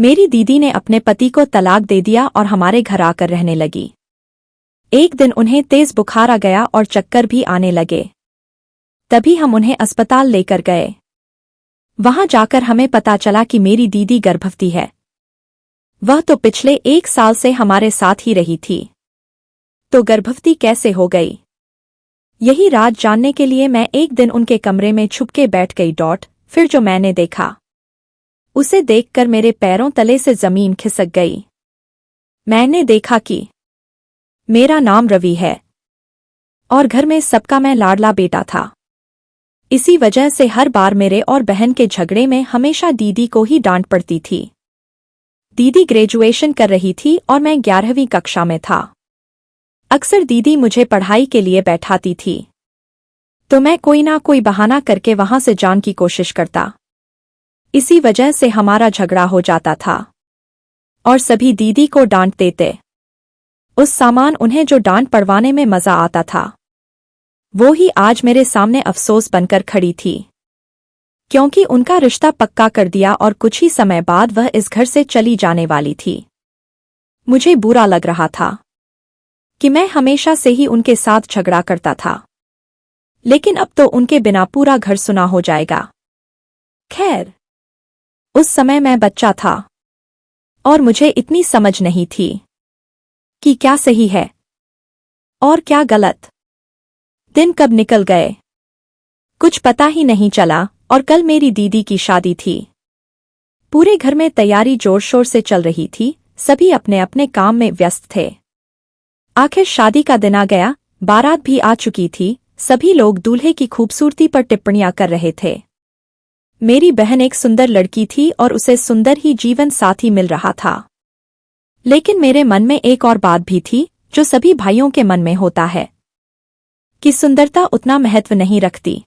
मेरी दीदी ने अपने पति को तलाक दे दिया और हमारे घर आकर रहने लगी। एक दिन उन्हें तेज बुखार आ गया और चक्कर भी आने लगे। तभी हम उन्हें अस्पताल लेकर गए। वहां जाकर हमें पता चला कि मेरी दीदी गर्भवती है। वह तो पिछले 1 साल से हमारे साथ ही रही थी, तो गर्भवती कैसे हो गई? यही राज जानने के लिए मैं एक दिन उनके कमरे में छुपके बैठ गई। फिर जो मैंने देखा उसे देखकर मेरे पैरों तले से जमीन खिसक गई। मैंने देखा कि मेरा नाम रवि है और घर में सबका मैं लाडला बेटा था। इसी वजह से हर बार मेरे और बहन के झगड़े में हमेशा दीदी को ही डांट पड़ती थी। दीदी ग्रेजुएशन कर रही थी और मैं 11वीं कक्षा में था। अक्सर दीदी मुझे पढ़ाई के लिए बैठाती थी, तो मैं कोई ना कोई बहाना करके वहां से जाने की कोशिश करता। इसी वजह से हमारा झगड़ा हो जाता था और सभी दीदी को डांट देते। उस सामान उन्हें जो डांट पड़वाने में मजा आता था, वो ही आज मेरे सामने अफसोस बनकर खड़ी थी, क्योंकि उनका रिश्ता पक्का कर दिया और कुछ ही समय बाद वह इस घर से चली जाने वाली थी। मुझे बुरा लग रहा था कि मैं हमेशा से ही उनके साथ झगड़ा करता था, लेकिन अब तो उनके बिना पूरा घर सुना हो जाएगा। खैर, उस समय मैं बच्चा था और मुझे इतनी समझ नहीं थी कि क्या सही है और क्या गलत। दिन कब निकल गए कुछ पता ही नहीं चला और कल मेरी दीदी की शादी थी। पूरे घर में तैयारी जोर शोर से चल रही थी, सभी अपने अपने काम में व्यस्त थे। आखिर शादी का दिन आ गया, बारात भी आ चुकी थी। सभी लोग दूल्हे की खूबसूरती पर टिप्पणियां कर रहे थे। मेरी बहन एक सुंदर लड़की थी और उसे सुंदर ही जीवन साथी मिल रहा था। लेकिन मेरे मन में एक और बात भी थी, जो सभी भाइयों के मन में होता है, कि सुंदरता उतना महत्व नहीं रखती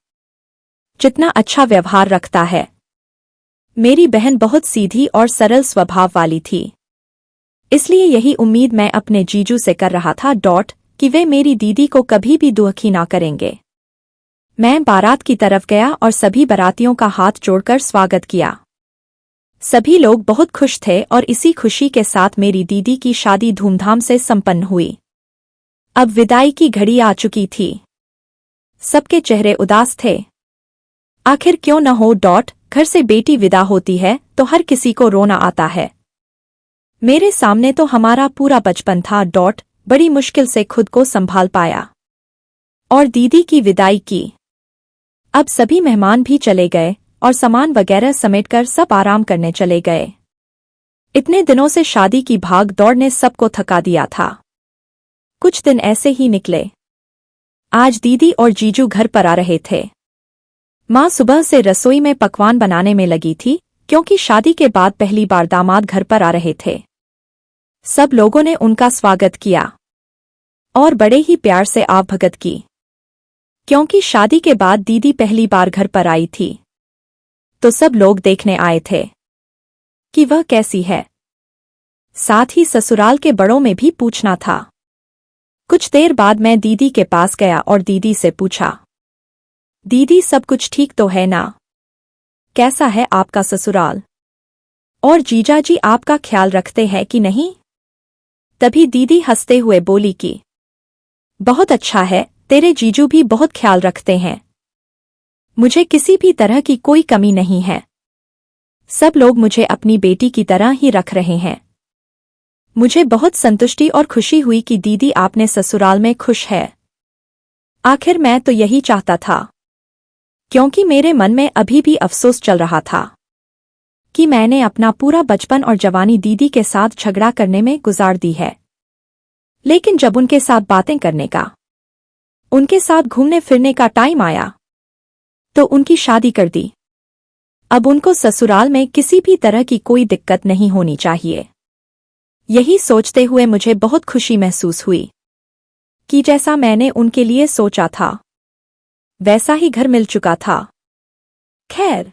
जितना अच्छा व्यवहार रखता है। मेरी बहन बहुत सीधी और सरल स्वभाव वाली थी, इसलिए यही उम्मीद मैं अपने जीजू से कर रहा था कि वे मेरी दीदी को कभी भी दुखी ना करेंगे। मैं बारात की तरफ गया और सभी बारातियों का हाथ जोड़कर स्वागत किया। सभी लोग बहुत खुश थे और इसी खुशी के साथ मेरी दीदी की शादी धूमधाम से संपन्न हुई। अब विदाई की घड़ी आ चुकी थी। सबके चेहरे उदास थे। आखिर क्यों न हो, घर से बेटी विदा होती है तो हर किसी को रोना आता है। मेरे सामने तो हमारा पूरा बचपन था। बड़ी मुश्किल से खुद को संभाल पाया और दीदी की विदाई की। अब सभी मेहमान भी चले गए और सामान वगैरह समेटकर सब आराम करने चले गए। इतने दिनों से शादी की भाग दौड़ ने सबको थका दिया था। कुछ दिन ऐसे ही निकले। आज दीदी और जीजू घर पर आ रहे थे। माँ सुबह से रसोई में पकवान बनाने में लगी थी, क्योंकि शादी के बाद पहली बार दामाद घर पर आ रहे थे। सब लोगों ने उनका स्वागत किया और बड़े ही प्यार से आवभगत की, क्योंकि शादी के बाद दीदी पहली बार घर पर आई थी, तो सब लोग देखने आए थे कि वह कैसी है। साथ ही ससुराल के बड़ों में भी पूछना था। कुछ देर बाद मैं दीदी के पास गया और दीदी से पूछा, दीदी सब कुछ ठीक तो है ना? कैसा है आपका ससुराल? और जीजाजी आपका ख्याल रखते हैं कि नहीं? तभी दीदी हंसते हुए बोली कि बहुत अच्छा है, तेरे जीजू भी बहुत ख्याल रखते हैं। मुझे किसी भी तरह की कोई कमी नहीं है। सब लोग मुझे अपनी बेटी की तरह ही रख रहे हैं। मुझे बहुत संतुष्टि और खुशी हुई कि दीदी आपने ससुराल में खुश है। आखिर मैं तो यही चाहता था, क्योंकि मेरे मन में अभी भी अफसोस चल रहा था कि मैंने अपना पूरा बचपन और जवानी दीदी के साथ झगड़ा करने में गुजार दी है। लेकिन जब उनके साथ बातें करने का, उनके साथ घूमने फिरने का टाइम आया, तो उनकी शादी कर दी। अब उनको ससुराल में किसी भी तरह की कोई दिक्कत नहीं होनी चाहिए। यही सोचते हुए मुझे बहुत खुशी महसूस हुई कि जैसा मैंने उनके लिए सोचा था, वैसा ही घर मिल चुका था। खैर,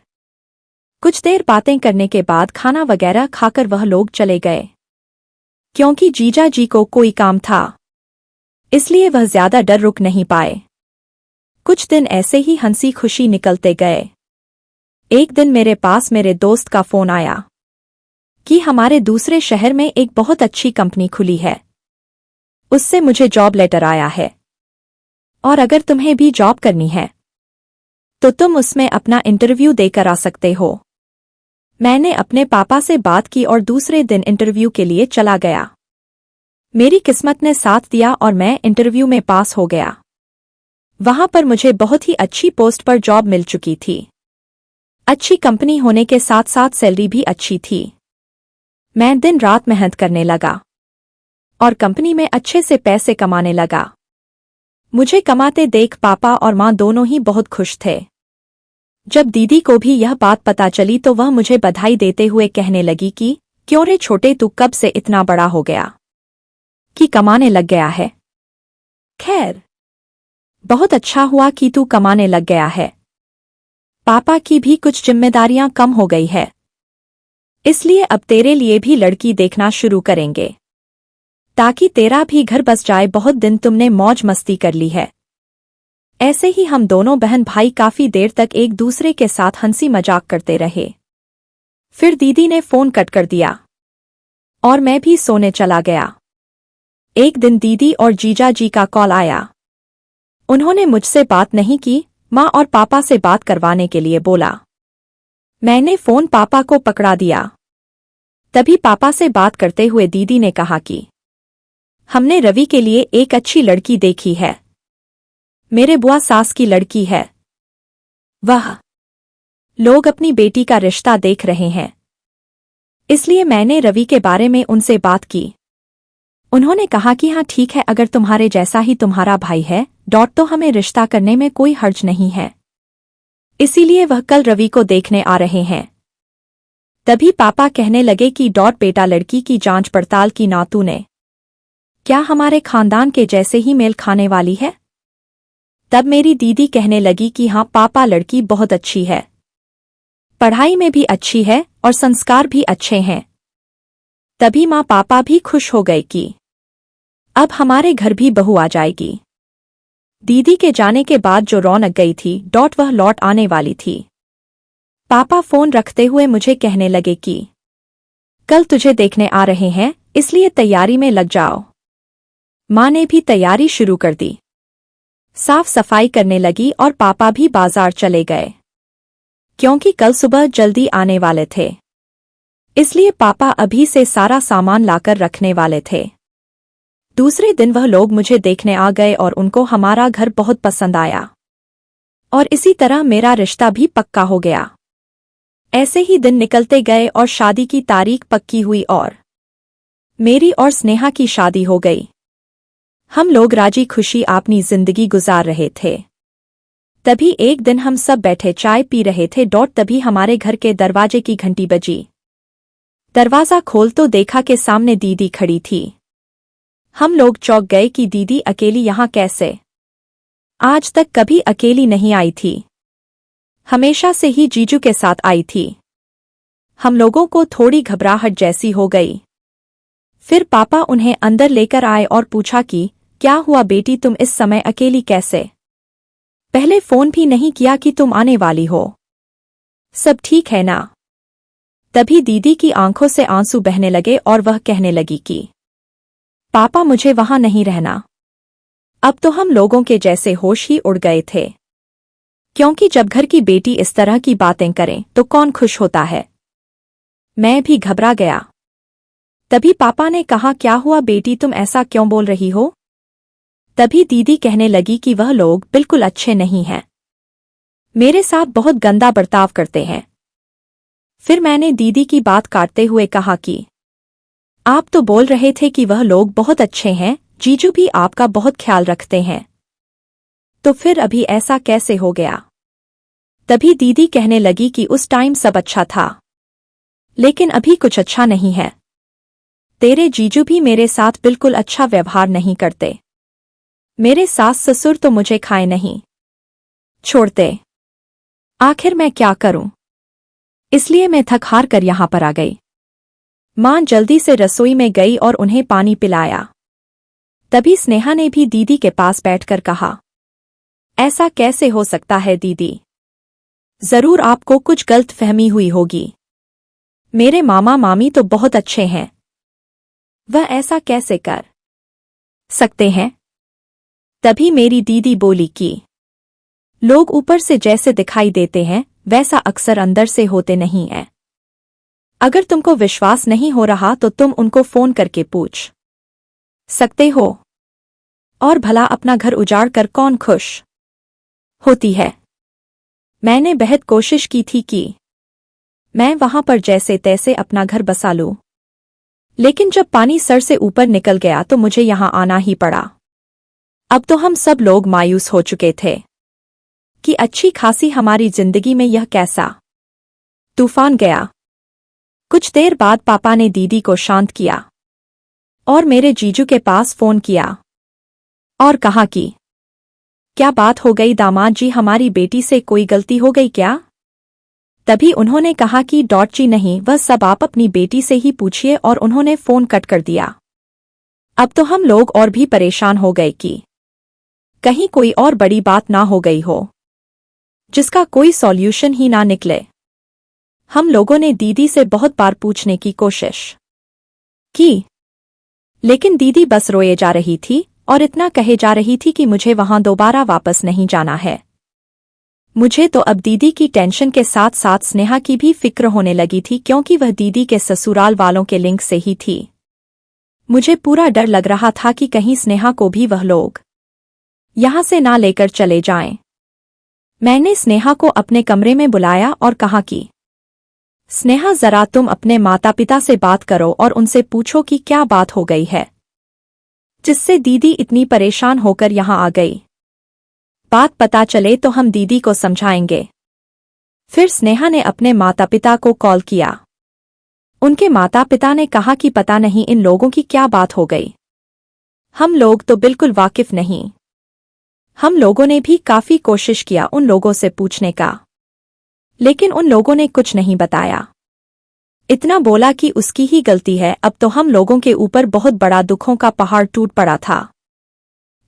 कुछ देर बातें करने के बाद खाना वगैरह खाकर वह लोग चले गए। क्योंकि जीजा जी को कोई काम था, इसलिए वह ज्यादा डर रुक नहीं पाए। कुछ दिन ऐसे ही हंसी खुशी निकलते गए। एक दिन मेरे पास मेरे दोस्त का फोन आया। कि हमारे दूसरे शहर में एक बहुत अच्छी कंपनी खुली है। उससे मुझे जॉब लेटर आया है और अगर तुम्हें भी जॉब करनी है तो तुम उसमें अपना इंटरव्यू देकर आ सकते हो। मैंने अपने पापा से बात की और दूसरे दिन इंटरव्यू के लिए चला गया। मेरी किस्मत ने साथ दिया और मैं इंटरव्यू में पास हो गया। वहां पर मुझे बहुत ही अच्छी पोस्ट पर जॉब मिल चुकी थी। अच्छी कंपनी होने के साथ साथ सैलरी भी अच्छी थी। मैं दिन रात मेहनत करने लगा और कंपनी में अच्छे से पैसे कमाने लगा। मुझे कमाते देख पापा और माँ दोनों ही बहुत खुश थे। जब दीदी को भी यह बात पता चली तो वह मुझे बधाई देते हुए कहने लगी कि क्यों रे छोटे, तू कब से इतना बड़ा हो गया कि कमाने लग गया है। खैर, बहुत अच्छा हुआ कि तू कमाने लग गया है। पापा की भी कुछ जिम्मेदारियां कम हो गई है, इसलिए अब तेरे लिए भी लड़की देखना शुरू करेंगे ताकि तेरा भी घर बस जाए। बहुत दिन तुमने मौज मस्ती कर ली है। ऐसे ही हम दोनों बहन भाई काफी देर तक एक दूसरे के साथ हंसी मजाक करते रहे। फिर दीदी ने फोन कट कर दिया और मैं भी सोने चला गया। एक दिन दीदी और जीजा जी का कॉल आया। उन्होंने मुझसे बात नहीं की, माँ और पापा से बात करवाने के लिए बोला। मैंने फोन पापा को पकड़ा दिया। तभी पापा से बात करते हुए दीदी ने कहा कि हमने रवि के लिए एक अच्छी लड़की देखी है। मेरे बुआ सास की लड़की है। वह लोग अपनी बेटी का रिश्ता देख रहे हैं, इसलिए मैंने रवि के बारे में उनसे बात की। उन्होंने कहा कि हाँ ठीक है, अगर तुम्हारे जैसा ही तुम्हारा भाई है तो हमें रिश्ता करने में कोई हर्ज नहीं है। इसीलिए वह कल रवि को देखने आ रहे हैं। तभी पापा कहने लगे कि बेटा, लड़की की जांच पड़ताल की ना तूने? क्या हमारे खानदान के जैसे ही मेल खाने वाली है? तब मेरी दीदी कहने लगी कि हाँ पापा, लड़की बहुत अच्छी है, पढ़ाई में भी अच्छी है और संस्कार भी अच्छे हैं। तभी माँ पापा भी खुश हो गए कि अब हमारे घर भी बहू आ जाएगी। दीदी के जाने के बाद जो रौनक गई थी वह लौट आने वाली थी। पापा फोन रखते हुए मुझे कहने लगे कि कल तुझे देखने आ रहे हैं, इसलिए तैयारी में लग जाओ। माँ ने भी तैयारी शुरू कर दी, साफ सफाई करने लगी और पापा भी बाजार चले गए क्योंकि कल सुबह जल्दी आने वाले थे। इसलिए पापा अभी से सारा सामान लाकर रखने वाले थे। दूसरे दिन वह लोग मुझे देखने आ गए और उनको हमारा घर बहुत पसंद आया और इसी तरह मेरा रिश्ता भी पक्का हो गया। ऐसे ही दिन निकलते गए और शादी की तारीख पक्की हुई और मेरी और स्नेहा की शादी हो गई। हम लोग राजी खुशी अपनी जिंदगी गुजार रहे थे। तभी एक दिन हम सब बैठे चाय पी रहे थे तभी हमारे घर के दरवाजे की घंटी बजी। दरवाजा खोल तो देखा के सामने दीदी खड़ी थी। हम लोग चौंक गए कि दीदी अकेली यहाँ कैसे? आज तक कभी अकेली नहीं आई थी, हमेशा से ही जीजू के साथ आई थी। हम लोगों को थोड़ी घबराहट जैसी हो गई। फिर पापा उन्हें अंदर लेकर आए और पूछा कि क्या हुआ बेटी, तुम इस समय अकेली कैसे? पहले फोन भी नहीं किया कि तुम आने वाली हो। सब ठीक है ना? तभी दीदी की आंखों से आंसू बहने लगे और वह कहने लगी कि पापा, मुझे वहां नहीं रहना। अब तो हम लोगों के जैसे होश ही उड़ गए थे, क्योंकि जब घर की बेटी इस तरह की बातें करें तो कौन खुश होता है। मैं भी घबरा गया। तभी पापा ने कहा, क्या हुआ बेटी, तुम ऐसा क्यों बोल रही हो? तभी दीदी कहने लगी कि वह लोग बिल्कुल अच्छे नहीं हैं, मेरे साथ बहुत गंदा बर्ताव करते हैं। फिर मैंने दीदी की बात काटते हुए कहा कि आप तो बोल रहे थे कि वह लोग बहुत अच्छे हैं, जीजू भी आपका बहुत ख्याल रखते हैं, तो फिर अभी ऐसा कैसे हो गया? तभी दीदी कहने लगी कि उस टाइम सब अच्छा था, लेकिन अभी कुछ अच्छा नहीं है। तेरे जीजू भी मेरे साथ बिल्कुल अच्छा व्यवहार नहीं करते। मेरे सास ससुर तो मुझे खाए नहीं छोड़ते। आखिर मैं क्या करूं? इसलिए मैं थक हार कर यहां पर आ गई। मां जल्दी से रसोई में गई और उन्हें पानी पिलाया। तभी स्नेहा ने भी दीदी के पास बैठकर कहा, ऐसा कैसे हो सकता है दीदी? जरूर आपको कुछ गलतफहमी हुई होगी। मेरे मामा मामी तो बहुत अच्छे हैं। वह ऐसा कैसे कर सकते हैं? तभी मेरी दीदी बोली कि लोग ऊपर से जैसे दिखाई देते हैं वैसा अक्सर अंदर से होते नहीं हैं। अगर तुमको विश्वास नहीं हो रहा तो तुम उनको फोन करके पूछ सकते हो। और भला अपना घर उजाड़ कर कौन खुश होती है? मैंने बेहद कोशिश की थी कि मैं वहां पर जैसे तैसे अपना घर बसा लूं, लेकिन जब पानी सर से ऊपर निकल गया तो मुझे यहां आना ही पड़ा। अब तो हम सब लोग मायूस हो चुके थे कि अच्छी खासी हमारी जिंदगी में यह कैसा तूफान गया। कुछ देर बाद पापा ने दीदी को शांत किया और मेरे जीजू के पास फोन किया और कहा कि क्या बात हो गई दामाद जी, हमारी बेटी से कोई गलती हो गई क्या? तभी उन्होंने कहा कि जी नहीं, वह सब आप अपनी बेटी से ही पूछिए, और उन्होंने फोन कट कर दिया। अब तो हम लोग और भी परेशान हो गए कि कहीं कोई और बड़ी बात ना हो गई हो जिसका कोई सॉल्यूशन ही ना निकले। हम लोगों ने दीदी से बहुत बार पूछने की कोशिश की, लेकिन दीदी बस रोए जा रही थी और इतना कहे जा रही थी कि मुझे वहां दोबारा वापस नहीं जाना है। मुझे तो अब दीदी की टेंशन के साथ साथ स्नेहा की भी फिक्र होने लगी थी, क्योंकि वह दीदी के ससुराल वालों के लिंक से ही थी। मुझे पूरा डर लग रहा था कि कहीं स्नेहा को भी वह लोग यहां से ना लेकर चले जाएं। मैंने स्नेहा को अपने कमरे में बुलाया और कहा कि स्नेहा, जरा तुम अपने माता पिता से बात करो और उनसे पूछो कि क्या बात हो गई है जिससे दीदी इतनी परेशान होकर यहां आ गई। बात पता चले तो हम दीदी को समझाएंगे। फिर स्नेहा ने अपने माता पिता को कॉल किया। उनके माता पिता ने कहा कि पता नहीं इन लोगों की क्या बात हो गई, हम लोग तो बिल्कुल वाकिफ नहीं। हम लोगों ने भी काफी कोशिश किया उन लोगों से पूछने का, लेकिन उन लोगों ने कुछ नहीं बताया। इतना बोला कि उसकी ही गलती है। अब तो हम लोगों के ऊपर बहुत बड़ा दुखों का पहाड़ टूट पड़ा था।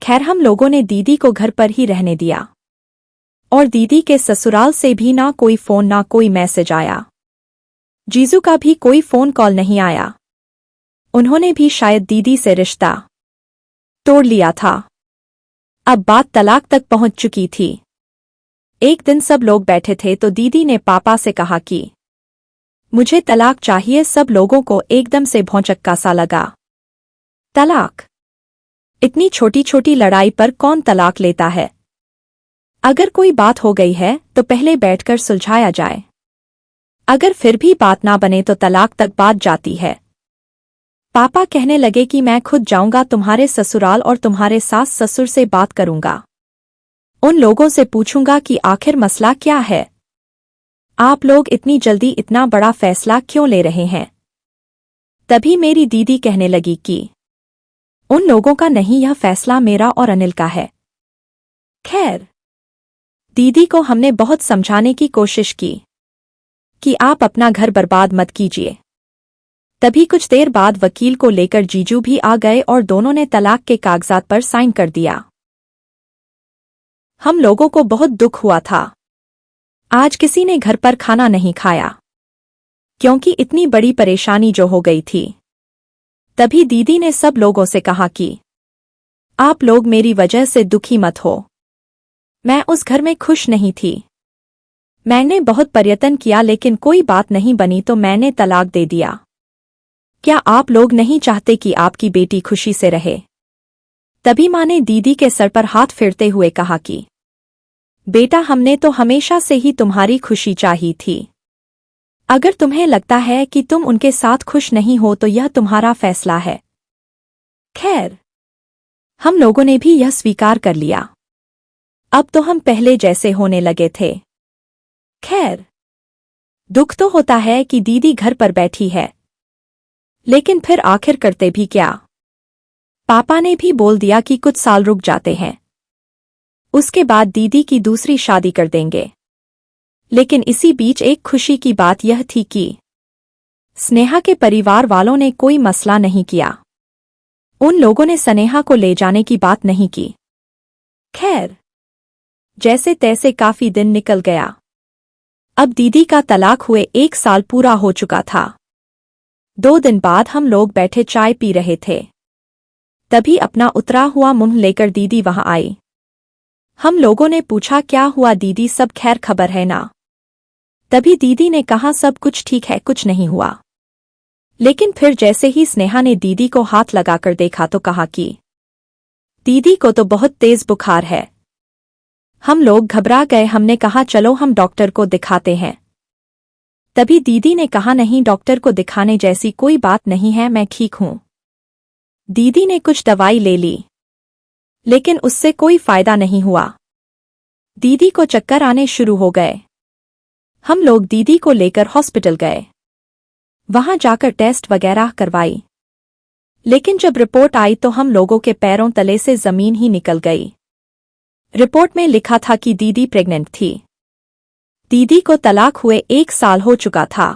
खैर, हम लोगों ने दीदी को घर पर ही रहने दिया और दीदी के ससुराल से भी ना कोई फोन ना कोई मैसेज आया। जीजू का भी कोई फोन कॉल नहीं आया। उन्होंने भी शायद दीदी से रिश्ता तोड़ लिया था। अब बात तलाक तक पहुंच चुकी थी। एक दिन सब लोग बैठे थे तो दीदी ने पापा से कहा कि मुझे तलाक चाहिए। सब लोगों को एकदम से भौंचक्का सा लगा। तलाक? इतनी छोटी छोटी लड़ाई पर कौन तलाक लेता है? अगर कोई बात हो गई है तो पहले बैठकर सुलझाया जाए। अगर फिर भी बात ना बने तो तलाक तक बात जाती है। पापा कहने लगे कि मैं खुद जाऊंगा तुम्हारे ससुराल और तुम्हारे सास ससुर से बात करूंगा। उन लोगों से पूछूंगा कि आखिर मसला क्या है। आप लोग इतनी जल्दी इतना बड़ा फैसला क्यों ले रहे हैं? तभी मेरी दीदी कहने लगी कि उन लोगों का नहीं, यह फैसला मेरा और अनिल का है। खैर, दीदी को हमने बहुत समझाने की कोशिश की कि आप अपना घर बर्बाद मत कीजिए। तभी कुछ देर बाद वकील को लेकर जीजू भी आ गए और दोनों ने तलाक के कागजात पर साइन कर दिया। हम लोगों को बहुत दुख हुआ था। आज किसी ने घर पर खाना नहीं खाया, क्योंकि इतनी बड़ी परेशानी जो हो गई थी। तभी दीदी ने सब लोगों से कहा कि आप लोग मेरी वजह से दुखी मत हो। मैं उस घर में खुश नहीं थी। मैंने बहुत प्रयत्न किया लेकिन कोई बात नहीं बनी तो मैंने तलाक दे दिया। क्या आप लोग नहीं चाहते कि आपकी बेटी खुशी से रहे? तभी माँ ने दीदी के सर पर हाथ फेरते हुए कहा कि बेटा, हमने तो हमेशा से ही तुम्हारी खुशी चाही थी। अगर तुम्हें लगता है कि तुम उनके साथ खुश नहीं हो तो यह तुम्हारा फैसला है। खैर, हम लोगों ने भी यह स्वीकार कर लिया। अब तो हम पहले जैसे होने लगे थे। खैर, दुख तो होता है कि दीदी घर पर बैठी है, लेकिन फिर आखिर करते भी क्या? पापा ने भी बोल दिया कि कुछ साल रुक जाते हैं, उसके बाद दीदी की दूसरी शादी कर देंगे। लेकिन इसी बीच एक खुशी की बात यह थी कि स्नेहा के परिवार वालों ने कोई मसला नहीं किया। उन लोगों ने स्नेहा को ले जाने की बात नहीं की। खैर, जैसे तैसे काफी दिन निकल गया। अब दीदी का तलाक हुए 1 साल पूरा हो चुका था। 2 दिन बाद हम लोग बैठे चाय पी रहे थे। तभी अपना उतरा हुआ मुंह लेकर दीदी वहां आई। हम लोगों ने पूछा, क्या हुआ दीदी, सब खैर खबर है ना? तभी दीदी ने कहा, सब कुछ ठीक है, कुछ नहीं हुआ। लेकिन फिर जैसे ही स्नेहा ने दीदी को हाथ लगाकर देखा तो कहा कि दीदी को तो बहुत तेज बुखार है। हम लोग घबरा गए। हमने कहा, चलो हम डॉक्टर को दिखाते हैं। तभी दीदी ने कहा, नहीं, डॉक्टर को दिखाने जैसी कोई बात नहीं है, मैं ठीक हूं। दीदी ने कुछ दवाई ले ली, लेकिन उससे कोई फायदा नहीं हुआ। दीदी को चक्कर आने शुरू हो गए। हम लोग दीदी को लेकर हॉस्पिटल गए। वहां जाकर टेस्ट वगैरह करवाई, लेकिन जब रिपोर्ट आई तो हम लोगों के पैरों तले से जमीन ही निकल गई। रिपोर्ट में लिखा था कि दीदी प्रेग्नेंट थी। दीदी को तलाक हुए 1 साल हो चुका था।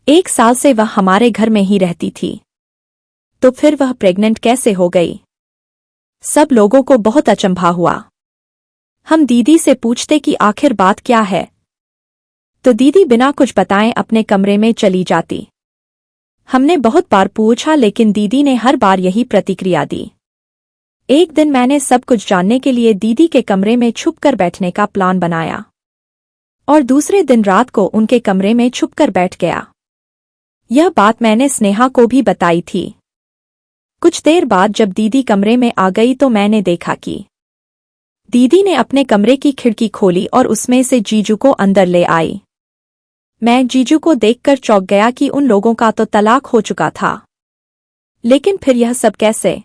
1 साल से वह हमारे घर में ही रहती थी, तो फिर वह प्रेग्नेंट कैसे हो गई? सब लोगों को बहुत अचंभा हुआ। हम दीदी से पूछते कि आखिर बात क्या है, तो दीदी बिना कुछ बताए अपने कमरे में चली जाती। हमने बहुत बार पूछा, लेकिन दीदी ने हर बार यही प्रतिक्रिया दी। एक दिन मैंने सब कुछ जानने के लिए दीदी के कमरे में छुपकर बैठने का प्लान बनाया और दूसरे दिन रात को उनके कमरे में छुपकर बैठ गया। यह बात मैंने स्नेहा को भी बताई थी। कुछ देर बाद जब दीदी कमरे में आ गई तो मैंने देखा कि दीदी ने अपने कमरे की खिड़की खोली और उसमें से जीजू को अंदर ले आई। मैं जीजू को देखकर चौंक गया कि उन लोगों का तो तलाक हो चुका था, लेकिन फिर यह सब कैसे?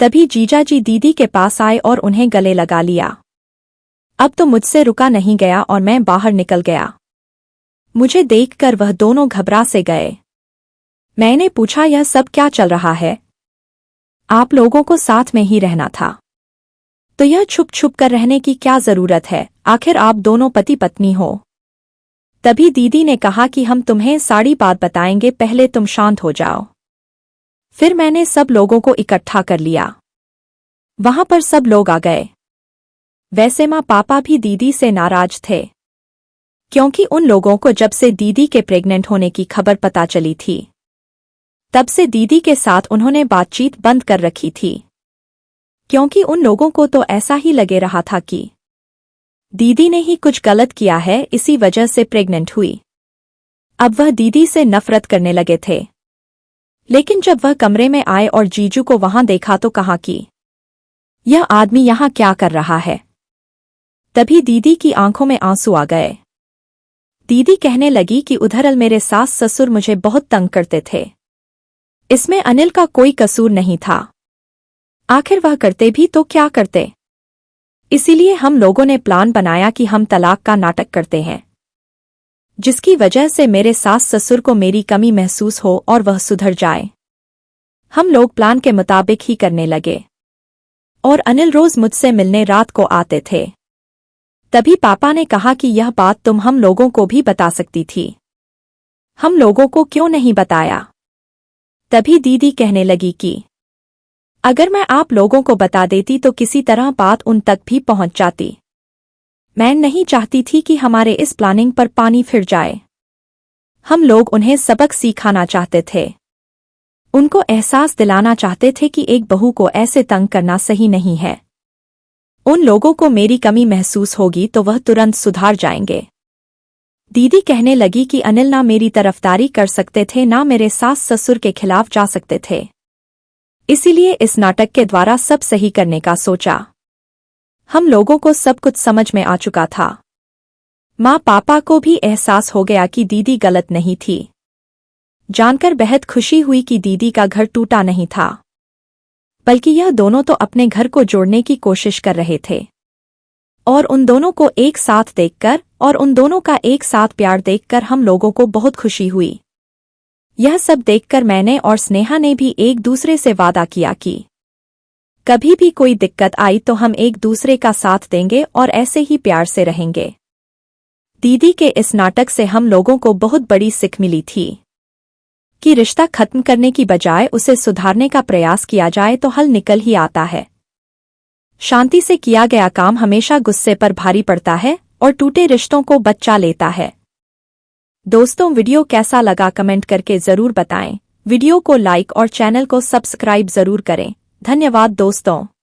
तभी जीजाजी दीदी के पास आए और उन्हें गले लगा लिया। अब तो मुझसे रुका नहीं गया और मैं बाहर निकल गया। मुझे देखकर वह दोनों घबरा से गए। मैंने पूछा, यह सब क्या चल रहा है? आप लोगों को साथ में ही रहना था, तो यह छुप छुप कर रहने की क्या जरूरत है? आखिर आप दोनों पति पत्नी हो। तभी दीदी ने कहा कि हम तुम्हें सारी बात बताएंगे, पहले तुम शांत हो जाओ। फिर मैंने सब लोगों को इकट्ठा कर लिया। वहां पर सब लोग आ गए। वैसे माँ पापा भी दीदी से नाराज थे, क्योंकि उन लोगों को जब से दीदी के प्रेग्नेंट होने की खबर पता चली थी, तब से दीदी के साथ उन्होंने बातचीत बंद कर रखी थी, क्योंकि उन लोगों को तो ऐसा ही लगे रहा था कि दीदी ने ही कुछ गलत किया है, इसी वजह से प्रेग्नेंट हुई। अब वह दीदी से नफरत करने लगे थे। लेकिन जब वह कमरे में आए और जीजू को वहां देखा तो कहा कि यह आदमी यहां क्या कर रहा है? तभी दीदी की आंखों में आंसू आ गए। दीदी कहने लगी कि उधर मेरे सास ससुर मुझे बहुत तंग करते थे। इसमें अनिल का कोई कसूर नहीं था। आखिर वह करते भी तो क्या करते? इसीलिए हम लोगों ने प्लान बनाया कि हम तलाक का नाटक करते हैं, जिसकी वजह से मेरे सास ससुर को मेरी कमी महसूस हो और वह सुधर जाए। हम लोग प्लान के मुताबिक ही करने लगे और अनिल रोज मुझसे मिलने रात को आते थे। तभी पापा ने कहा कि यह बात तुम हम लोगों को भी बता सकती थी, हम लोगों को क्यों नहीं बताया? तभी दीदी कहने लगी कि अगर मैं आप लोगों को बता देती तो किसी तरह बात उन तक भी पहुंच जाती। मैं नहीं चाहती थी कि हमारे इस प्लानिंग पर पानी फिर जाए। हम लोग उन्हें सबक सिखाना चाहते थे, उनको एहसास दिलाना चाहते थे कि एक बहू को ऐसे तंग करना सही नहीं है। उन लोगों को मेरी कमी महसूस होगी तो वह तुरंत सुधार जाएंगे। दीदी कहने लगी कि अनिल ना मेरी तरफदारी कर सकते थे, ना मेरे सास ससुर के खिलाफ जा सकते थे। इसीलिए इस नाटक के द्वारा सब सही करने का सोचा। हम लोगों को सब कुछ समझ में आ चुका था। माँ पापा को भी एहसास हो गया कि दीदी गलत नहीं थी। जानकर बेहद खुशी हुई कि दीदी का घर टूटा नहीं था, बल्कि यह दोनों तो अपने घर को जोड़ने की कोशिश कर रहे थे। और उन दोनों को एक साथ देखकर और उन दोनों का एक साथ प्यार देखकर हम लोगों को बहुत खुशी हुई। यह सब देखकर मैंने और स्नेहा ने भी एक दूसरे से वादा किया कि कभी भी कोई दिक्कत आई तो हम एक दूसरे का साथ देंगे और ऐसे ही प्यार से रहेंगे। दीदी के इस नाटक से हम लोगों को बहुत बड़ी सीख मिली थी कि रिश्ता खत्म करने की बजाय उसे सुधारने का प्रयास किया जाए तो हल निकल ही आता है। शांति से किया गया काम हमेशा गुस्से पर भारी पड़ता है और टूटे रिश्तों को बचा लेता है। दोस्तों, वीडियो कैसा लगा कमेंट करके जरूर बताएं। वीडियो को लाइक और चैनल को सब्सक्राइब जरूर करें। धन्यवाद दोस्तों।